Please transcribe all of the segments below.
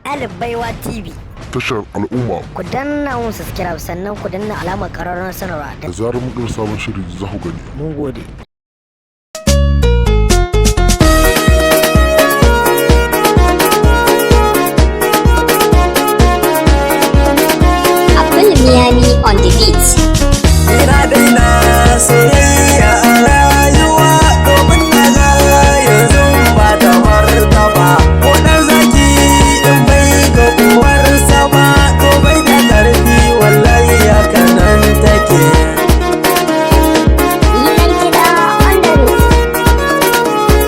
Albaiwa TV. Tashar al'umma. Ku danna mun subscribe sannan ku danna alamar ƙararrawar sanarwa. Da zarar mun ɗora sabon shiri za ku gani. Mun gode. Abdul Miyami on the beat. Ina daina soyayya a rayuwa domin na ga yanzu ba ta martaba. Ko ɗan zaki in bai ga uwarsa ba to bai da ƙarfi wallahi haka nan take. Lilan kiɗa on the beat.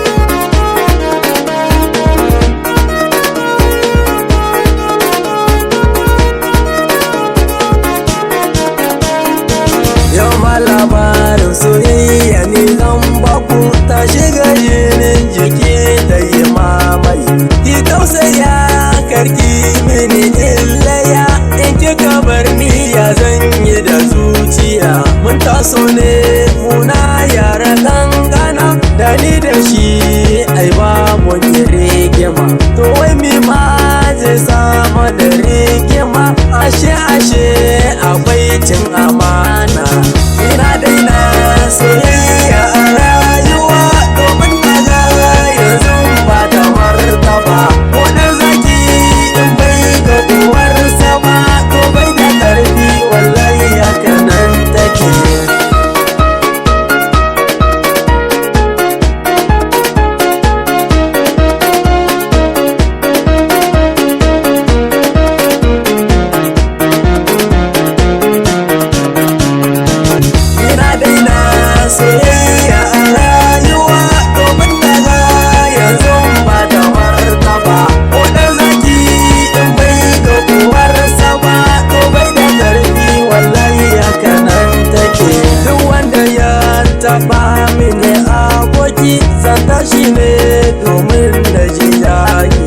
Yau ma labarin soyayya ne zan baku ta shiga jinin jiki da yi mamaye. Ki tausaya karki mini illaya in kika bar ni ya zan yi da zuciya. Mun taso ne muna yara ƙanƙana da ni da shi ai ba mun yi rigima. To wai mi ma zai sama da rigima ashe akwai cin amana. Ina daina soyayya a rayuwa domin na ga yanzu ba ta martaba. Ko ɗan zaki in bai ga uwarsa ba to bai da ƙarfi wallahi haka nan take. Ina daina soyayya a rayuwa domin na ga yanzu ba ta martaba. Ko ɗan zaki in bai ga uwarsa ba to bai da ƙarfi wallahi haka nan take. Duk wanda ya taɓa mini aboki zan tashi ne domin na ji daɗi.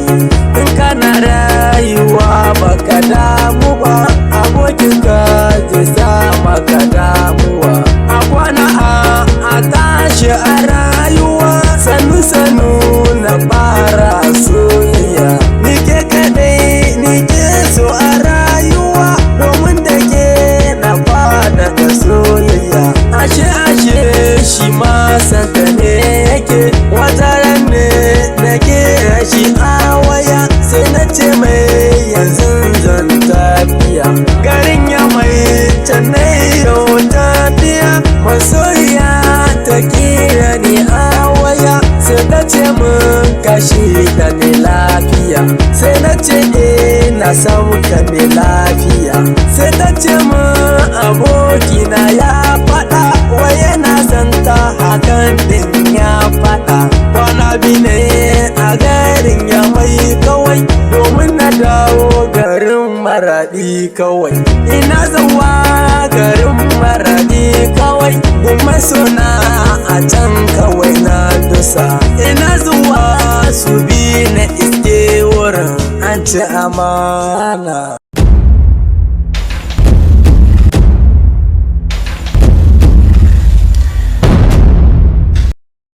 In kana rayuwa baka damu ba abokinka zai sa maka damuwa. A kwana a tashi a rayuwa sannu na fara soyayya. Ni ke kaɗai ni ke so a rayuwa domin da ke na fada da soyayya. Ashe shi ma santa ne yake wata ran ne nake shi a waya sai na ce mai yanzu zan tafiya. Garin ya mai can na yau tafiya masoyiya ta kira ni a waya sai ta ce mun kashi da ni lafiya. Sai na ce na sauka ni lafiya. Sai ta ce mun abokina ya faɗa wai yana santa hakan din ya faɗa. Kwana biyu ne a garin ya mai kawai domin na dawo garin Maraɗi kawai. Ina zawa garin Maraɗi kawai kuma sona a can kawai na dusa. Ina zuwa su bi na iske wurin an ci amana.